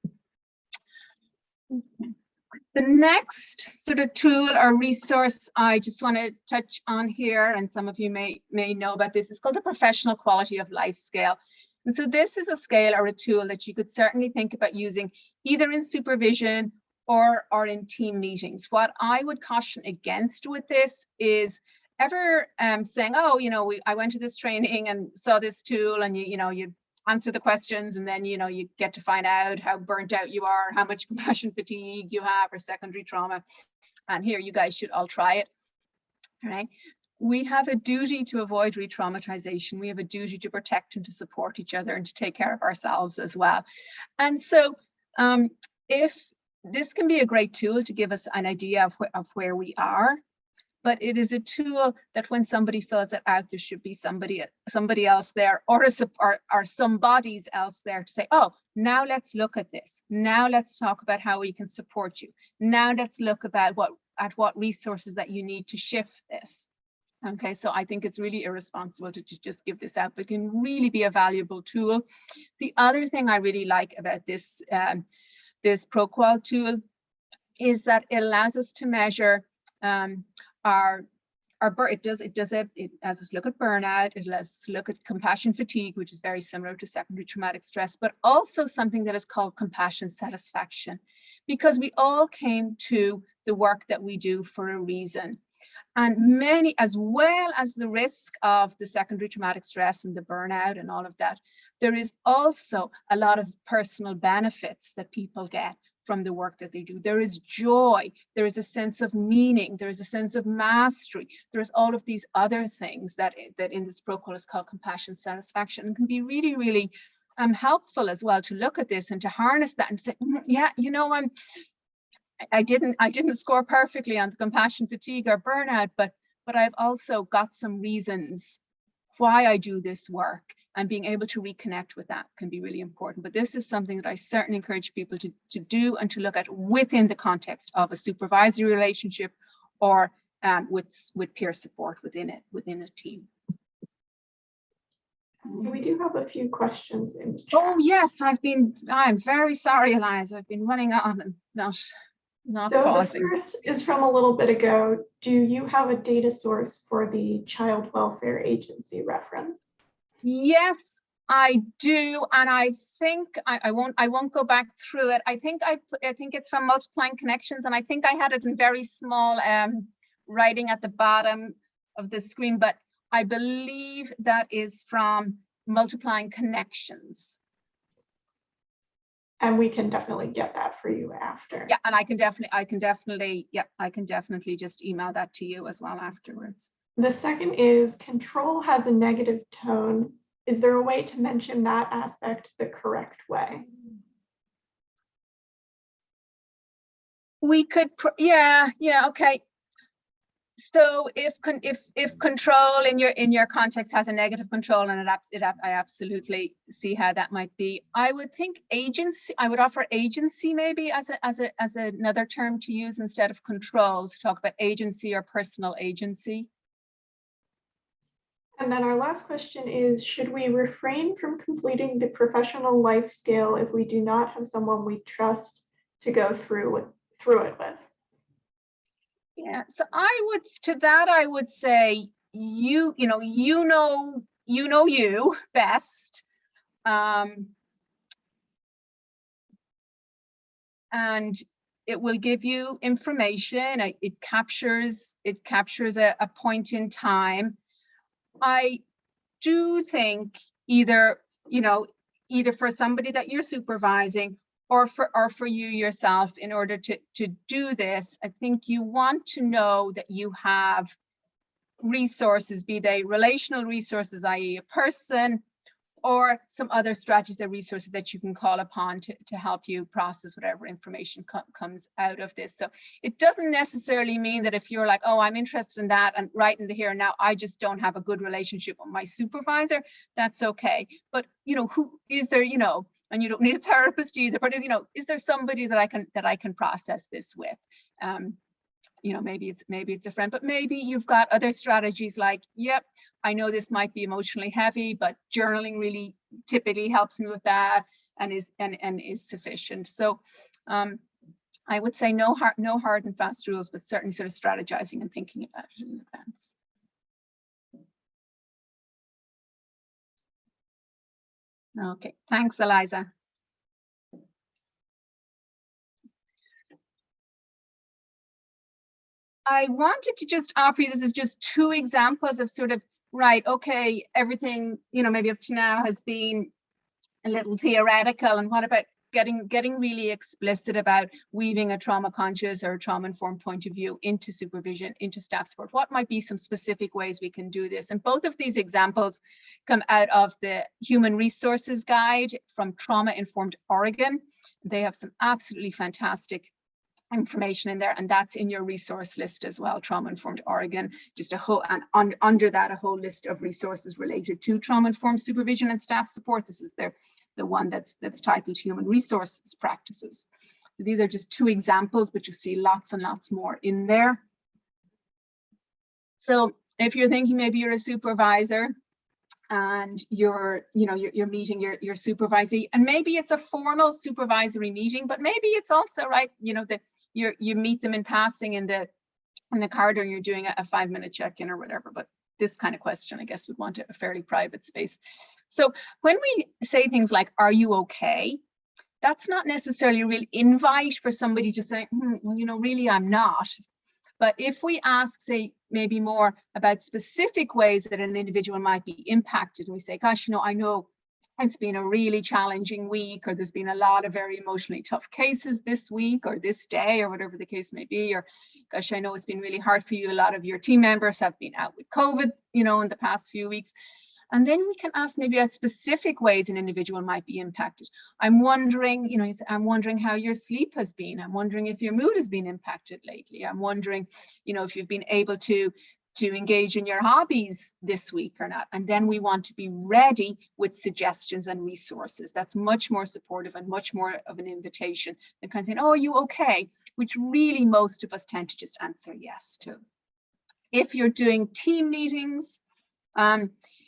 Speaker 2: The next sort of tool or resource I just want to touch on here, and some of you may know about this, is called the Professional Quality of Life Scale. And so this is a scale or a tool that you could certainly think about using either in supervision or in team meetings. What I would caution against with this is ever saying, oh, I went to this training and saw this tool, and you answer the questions, and then you get to find out how burnt out you are, how much compassion fatigue you have, or secondary trauma, and here you guys should all try it. All right, we have a duty to avoid re-traumatization. We have a duty to protect and to support each other and to take care of ourselves as well. And so if this can be a great tool to give us an idea of where we are, but it is a tool that when somebody fills it out, there should be somebody else there, or some bodies else there to say, oh, now let's look at this. Now let's talk about how we can support you. Now let's look about what resources that you need to shift this. Okay, so I think it's really irresponsible to just give this out, but it can really be a valuable tool. The other thing I really like about this Proqual tool is that it allows us to measure it has us look at burnout, it lets us look at compassion fatigue, which is very similar to secondary traumatic stress, but also something that is called compassion satisfaction, because we all came to the work that we do for a reason. And many, as well as the risk of the secondary traumatic stress and the burnout and all of that, there is also a lot of personal benefits that people get from the work that they do. There is joy, there is a sense of meaning, there is a sense of mastery, there's all of these other things that in this Proqual is called compassion satisfaction, and can be really, really helpful as well to look at this and to harness that and say, yeah, I didn't score perfectly on the compassion fatigue or burnout, but I've also got some reasons why I do this work, and being able to reconnect with that can be really important. But this is something that I certainly encourage people to do and to look at within the context of a supervisory relationship, or with peer support within a team.
Speaker 1: We do have a few questions in the chat.
Speaker 2: Oh yes, I'm very sorry, Eliza. I've been running on and not pausing.
Speaker 1: The first is from a little bit ago. Do you have a data source for the Child Welfare Agency reference?
Speaker 2: Yes, I do, and I think I won't go back through it. I think it's from Multiplying Connections, and I think I had it in very small writing at the bottom of the screen, but I believe that is from Multiplying Connections.
Speaker 1: And we can definitely get that for you after.
Speaker 2: Yeah, and I can definitely just email that to you as well afterwards.
Speaker 1: The second is control has a negative tone. Is there a way to mention that aspect the correct way?
Speaker 2: We could, yeah, okay. So if control in your context has a negative control, and I absolutely see how that might be. I would think agency. I would offer agency maybe as another term to use instead of controls. Talk about agency or personal agency.
Speaker 1: And then our last question is, should we refrain from completing the professional life scale if we do not have someone we trust to go through it with?
Speaker 2: Yeah, so I would say you know you best, and it will give you information. It captures a point in time. I do think either for somebody that you're supervising or for you yourself, in order to do this, I think you want to know that you have resources, be they relational resources, i.e. a person, or some other strategies or resources that you can call upon to help you process whatever information comes out of this. So it doesn't necessarily mean that if you're like, oh, I'm interested in that, and right in the here and now, I just don't have a good relationship with my supervisor, that's okay. But who is there, and you don't need a therapist either, but is there somebody that I can process this with? Maybe it's a friend, but maybe you've got other strategies like, yep, I know this might be emotionally heavy, but journaling really typically helps me with that and is sufficient. So I would say no hard and fast rules, but certainly sort of strategizing and thinking about it in advance. Okay, thanks, Eliza. I wanted to just offer you, this is just 2 examples of sort of, right, okay, everything, you know, maybe up to now has been a little theoretical, and what about getting really explicit about weaving a trauma conscious or trauma informed point of view into supervision, into staff support? What might be some specific ways we can do this? And both of these examples come out of the Human Resources Guide from Trauma Informed Oregon. They have some absolutely fantastic information in there, and that's in your resource list as well, Trauma Informed Oregon, just a whole, and under that a whole list of resources related to trauma informed supervision and staff support. This is the one that's titled Human Resources Practices. So these are just 2 examples, but you see lots and lots more in there. So if you're thinking maybe you're a supervisor and you're meeting your supervisee, and maybe it's a formal supervisory meeting, but maybe it's also, right, you know, that you meet them in passing in the corridor, and you're doing a 5-minute check-in or whatever. But this kind of question, I guess, would want a fairly private space. So when we say things like, are you okay? That's not necessarily a real invite for somebody to say, well, you know, really, I'm not. But if we ask, say, maybe more about specific ways that an individual might be impacted, and we say, gosh, you know, I know it's been a really challenging week, or there's been a lot of very emotionally tough cases this week or this day, or whatever the case may be, or gosh, I know it's been really hard for you. A lot of your team members have been out with COVID, you know, in the past few weeks. And then we can ask maybe at specific ways an individual might be impacted. I'm wondering, you know, I'm wondering how your sleep has been. I'm wondering if your mood has been impacted lately. I'm wondering, you know, if you've been able to engage in your hobbies this week or not. And then we want to be ready with suggestions and resources. That's much more supportive and much more of an invitation than kind of saying, oh, are you okay? Which really most of us tend to just answer yes to. If you're doing team meetings,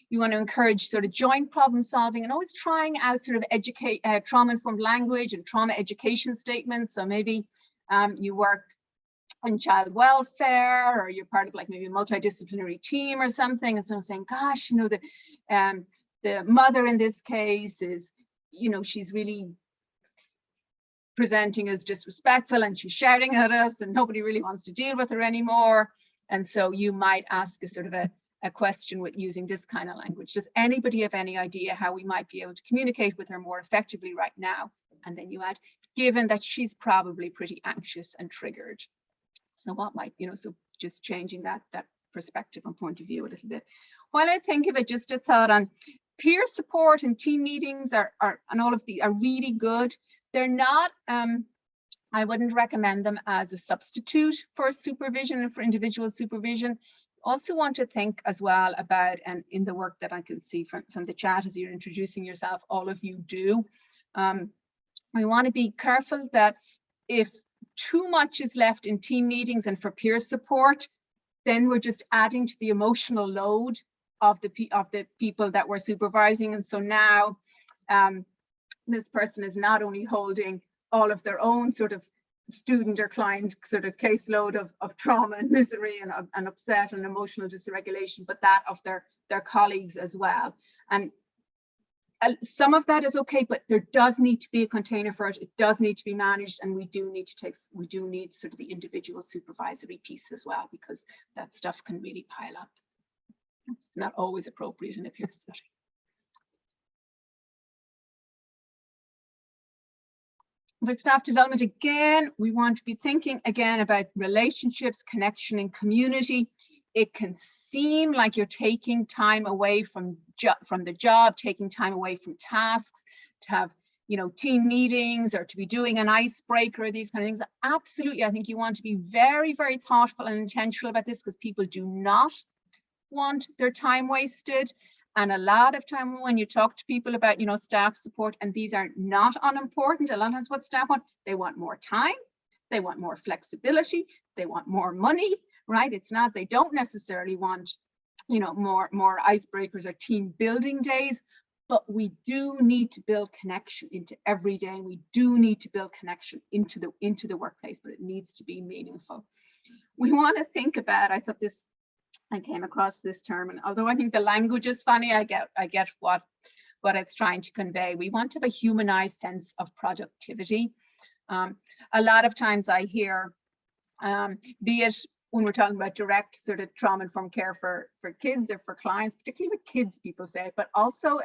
Speaker 2: you want to encourage sort of joint problem solving and always trying out sort of trauma-informed language and trauma education statements. So maybe you work in child welfare, or you're part of like maybe a multidisciplinary team or something, and so saying, gosh, you know, the mother in this case is, you know, she's really presenting as disrespectful and she's shouting at us and nobody really wants to deal with her anymore. And so you might ask a sort of a question with using this kind of language. Does anybody have any idea how we might be able to communicate with her more effectively right now? And then you add, given that she's probably pretty anxious and triggered. So what might, you know, so just changing that perspective and point of view a little bit. While I think of it, just a thought on peer support and team meetings and all of these are really good. They're not, I wouldn't recommend them as a substitute for supervision and for individual supervision. Also want to think as well about, and in the work that I can see from the chat as you're introducing yourself, all of you do, we want to be careful that if too much is left in team meetings and for peer support, then we're just adding to the emotional load of the people that we're supervising. And so now this person is not only holding all of their own sort of student or client sort of caseload of trauma and misery and upset and emotional dysregulation, but that of their colleagues as well. And some of that is okay, but there does need to be a container for it. It does need to be managed, and we do need sort of the individual supervisory piece as well, because that stuff can really pile up. It's not always appropriate in a peer setting. For staff development, again, we want to be thinking again about relationships, connection, and community. It can seem like you're taking time away from the job, taking time away from tasks, to have, you know, team meetings or to be doing an icebreaker, these kind of things. Absolutely, I think you want to be very, very thoughtful and intentional about this, because people do not want their time wasted. And a lot of time when you talk to people about, you know, staff support, and these are not unimportant, a lot of times what staff want, they want more time, they want more flexibility, they want more money, right? It's not, they don't necessarily want, you know, more icebreakers or team building days, but we do need to build connection into every day, and we do need to build connection into the workplace, but it needs to be meaningful. We want to think about, I came across this term, and although I think the language is funny, I get what it's trying to convey. We want to have a humanized sense of productivity. A lot of times I hear, be it when we're talking about direct sort of trauma-informed care for kids or for clients, particularly with kids, people say, but also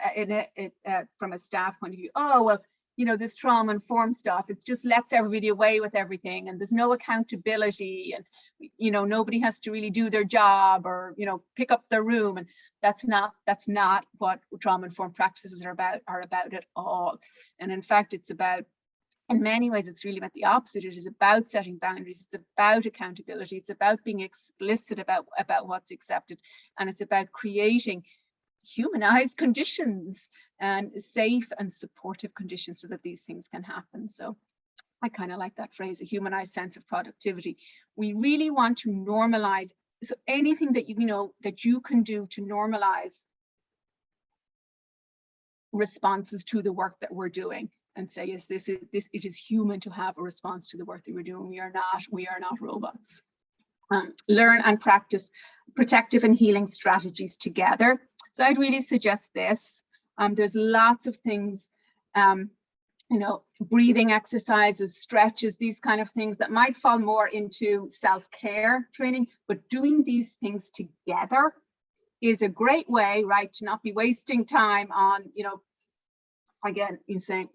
Speaker 2: from a staff point of view, oh, well, you know, this trauma-informed stuff, it's just lets everybody away with everything, and there's no accountability, and, you know, nobody has to really do their job or, you know, pick up their room. And that's not what trauma-informed practices are about at all. And in fact, it's about, in many ways, it's really about the opposite. It is about setting boundaries. It's about accountability. It's about being explicit about what's accepted. And it's about creating humanized conditions and safe and supportive conditions so that these things can happen. So I kind of like that phrase, a humanized sense of productivity. We really want to normalize. So anything that you know that you can do to normalize responses to the work that we're doing, and say, yes, it is human to have a response to the work that we're doing. We are not robots. Learn and practice protective and healing strategies together. So I'd really suggest this. There's lots of things, you know, breathing exercises, stretches, these kind of things that might fall more into self-care training, but doing these things together is a great way, right, to not be wasting time on, you know, again, in saying,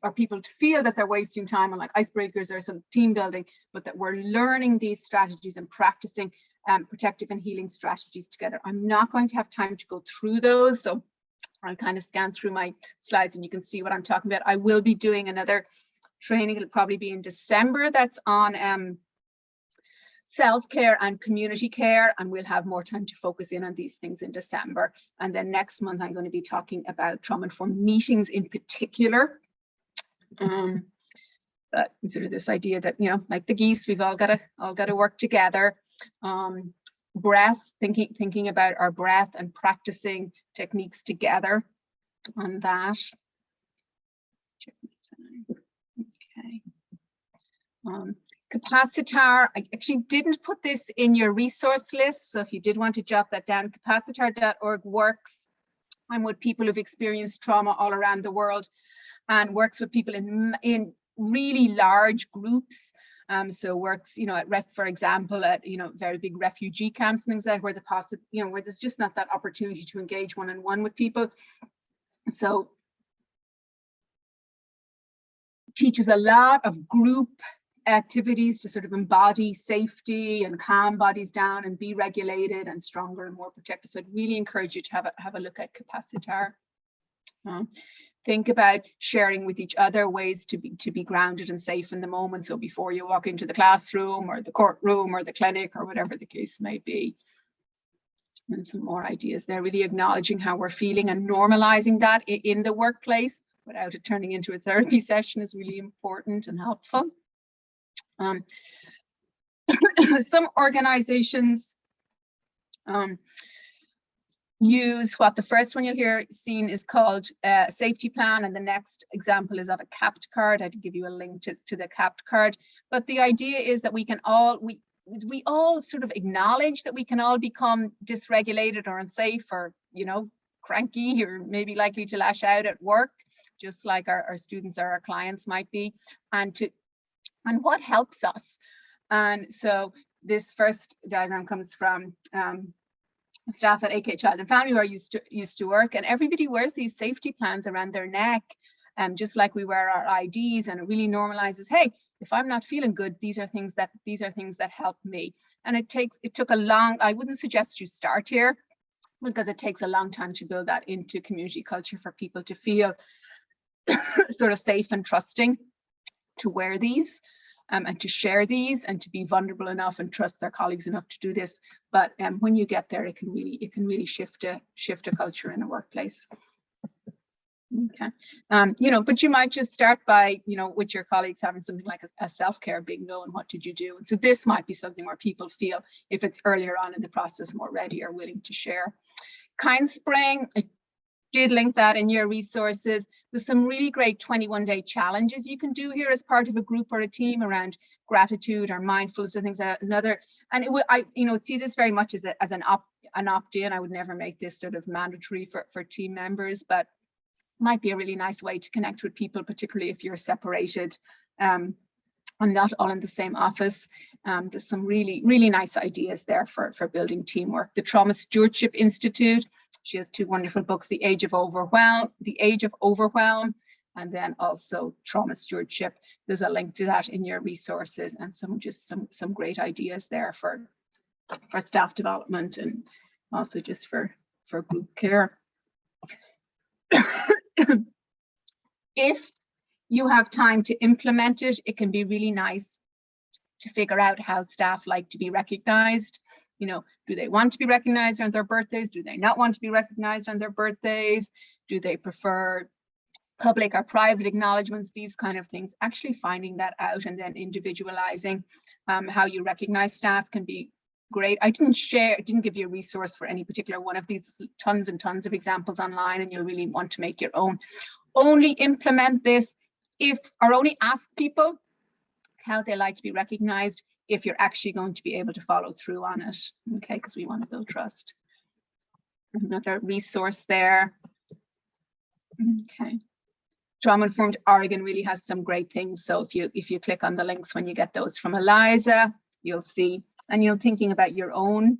Speaker 2: or people to feel that they're wasting time on like icebreakers or some team building, but that we're learning these strategies and practicing protective and healing strategies together. I'm not going to have time to go through those, so I'll kind of scan through my slides and you can see what I'm talking about. I will be doing another training, it'll probably be in December, that's on self-care and community care, and we'll have more time to focus in on these things in December. And then next month I'm going to be talking about trauma-informed meetings in particular. But consider this idea that, you know, like the geese, we've all got to work together. Breath, thinking about our breath and practicing techniques together on that. Okay. Capacitor, I actually didn't put this in your resource list, so if you did want to jot that down, capacitor.org works with people who've experienced trauma all around the world, and works with people in really large groups. So works, you know, for example, at, you know, very big refugee camps and things like that, where where there's just not that opportunity to engage one-on-one with people. So teaches a lot of group activities to sort of embody safety and calm bodies down and be regulated and stronger and more protected. So I'd really encourage you to have a look at Capacitor. Think about sharing with each other ways to be grounded and safe in the moment. So before you walk into the classroom or the courtroom or the clinic or whatever the case may be. And some more ideas there, really acknowledging how we're feeling and normalizing that in the workplace without it turning into a therapy session is really important and helpful. Some organizations use what the first one you'll hear seen is called a safety plan, and the next example is of a CAPT card. I'd give you a link to the CAPT card. But the idea is that we can all, we all sort of acknowledge that we can all become dysregulated or unsafe or, you know, cranky or maybe likely to lash out at work, just like our students or our clients might be, and what helps us. And so this first diagram comes from staff at AK Child and Family where I used to work, and everybody wears these safety plans around their neck, just like we wear our IDs, and it really normalizes, hey, if I'm not feeling good, these are things that help me. And it took a long, I wouldn't suggest you start here because it takes a long time to build that into community culture for people to feel sort of safe and trusting to wear these. And to share these and to be vulnerable enough and trust their colleagues enough to do this. But when you get there, it can really shift a culture in a workplace. Okay, you know, but you might just start by, you know, with your colleagues having something like a self-care, being known, what did you do? And so this might be something where people feel, if it's earlier on in the process, more ready or willing to share. Kind spraying, did link that in your resources. There's some really great 21-day challenges you can do here as part of a group or a team around gratitude or mindfulness or things like that. And I see this very much as an opt-in. I would never make this sort of mandatory for team members, but might be a really nice way to connect with people, particularly if you're separated and not all in the same office. There's some really, really nice ideas there for building teamwork. The Trauma Stewardship Institute, she has 2 wonderful books, The Age of Overwhelm, and then also Trauma Stewardship. There's a link to that in your resources, and some great ideas there for staff development and also just for group care. If you have time to implement it, it can be really nice to figure out how staff like to be recognized. Do they want to be recognized on their birthdays? Do they not want to be recognized on their birthdays? Do they prefer public or private acknowledgements? These kind of things. Actually finding that out and then individualizing how you recognize staff can be great. I didn't give you a resource for any particular one of these. There's tons and tons of examples online, and you'll really want to make your own. Only implement this or only ask people how they like to be recognized if you're actually going to be able to follow through on it, okay? Because we want to build trust. Another resource there. Okay. Trauma Informed Oregon really has some great things. So if you click on the links when you get those from Eliza, you'll see. And thinking about your own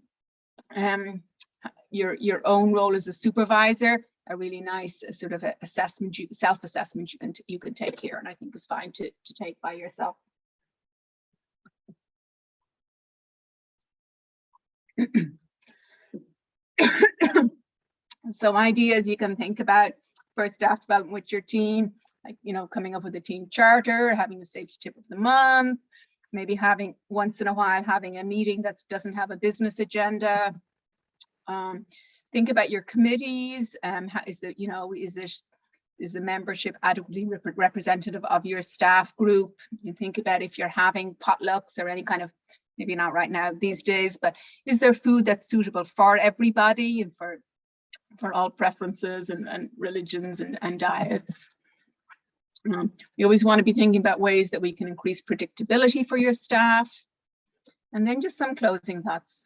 Speaker 2: role as a supervisor, a really nice sort of self-assessment you can take here, and I think is fine to take by yourself. Some ideas you can think about for staff development with your team, like coming up with a team charter, having a safety tip of the month, maybe having once in a while having a meeting that doesn't have a business agenda. Think about your committees. Is the membership adequately representative of your staff group? You think about if you're having potlucks or any kind of, maybe not right now these days, but is there food that's suitable for everybody and for all preferences and religions and diets? We always want to be thinking about ways that we can increase predictability for your staff. And then just some closing thoughts.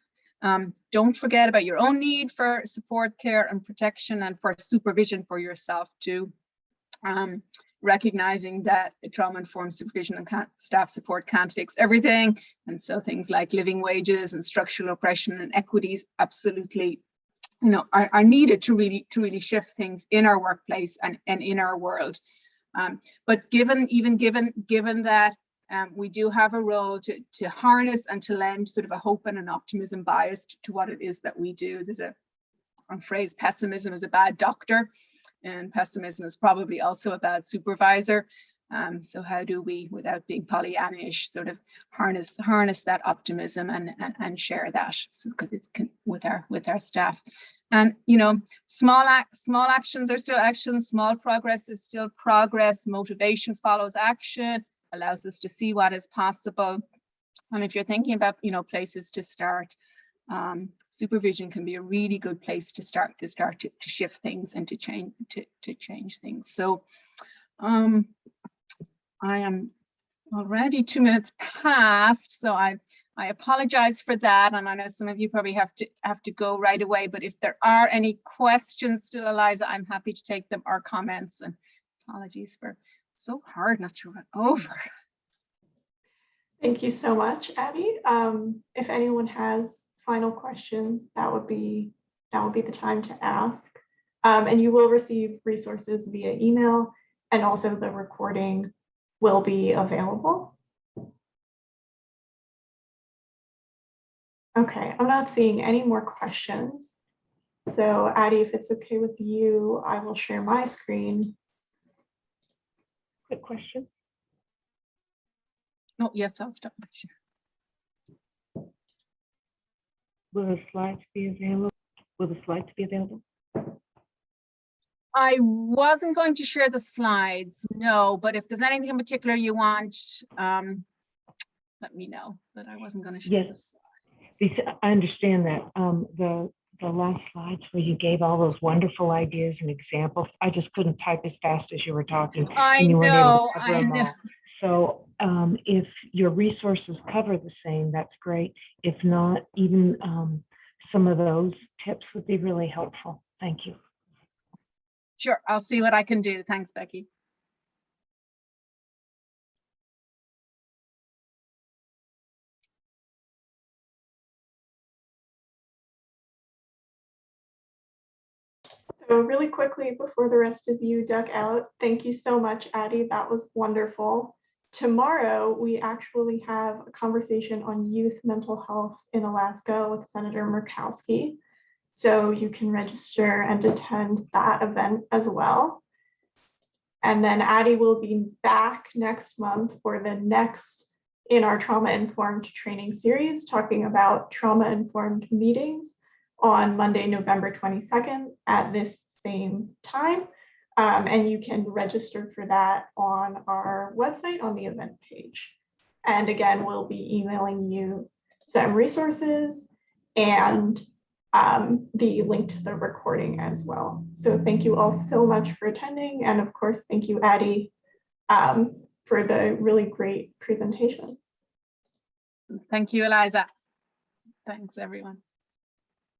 Speaker 2: Don't forget about your own need for support, care, and protection, and for supervision for yourself too. Recognizing that trauma-informed supervision and staff support can't fix everything. And so things like living wages and structural oppression and equities absolutely are needed to really shift things in our workplace and in our world. But given that we do have a role to harness and to lend sort of a hope and an optimism bias to what it is that we do. There's a phrase, pessimism is a bad doctor, and pessimism is probably also a bad supervisor. So how do we, without being Pollyannish, sort of harness that optimism and share that, because it's with our staff. And small actions are still actions. Small progress is still progress. Motivation follows action, allows us to see what is possible. And if you're thinking about places to start, supervision can be a really good place to start to shift things and to change things. So I am already 2 minutes past, so I apologize for that, and I know some of you probably have to go right away, but if there are any questions still, Eliza, I'm happy to take them, or comments, and apologies for so hard not to run over.
Speaker 1: Thank you so much, Abby. If anyone has final questions, that would be the time to ask. And you will receive resources via email, and also the recording will be available. Okay, I'm not seeing any more questions. So Addie, if it's okay with you, I will share my screen. Quick question.
Speaker 2: Oh, yes, I'll stop my share.
Speaker 3: Will the slides be available?
Speaker 2: I wasn't going to share the slides, no, but if there's anything in particular you want, let me know, but I wasn't going to share this.
Speaker 3: I understand that. the last slides where you gave all those wonderful ideas and examples. I just couldn't type as fast as you were talking.
Speaker 2: I
Speaker 3: And you weren't able
Speaker 2: know,
Speaker 3: to cover
Speaker 2: I
Speaker 3: them
Speaker 2: know.
Speaker 3: all. So if your resources cover the same, that's great. If not, even some of those tips would be really helpful. Thank you.
Speaker 2: Sure, I'll see what I can do. Thanks, Becky.
Speaker 1: So really quickly before the rest of you duck out, thank you so much, Addie. That was wonderful. Tomorrow, we actually have a conversation on youth mental health in Alaska with Senator Murkowski. So you can register and attend that event as well. And then Addie will be back next month for the next in our trauma-informed training series, talking about trauma-informed meetings on Monday, November 22nd at this same time. And you can register for that on our website on the event page. And again, we'll be emailing you some resources and the link to the recording as well. So thank you all so much for attending. And of course, thank you, Addie, for the really great presentation.
Speaker 2: Thank you, Eliza. Thanks, everyone.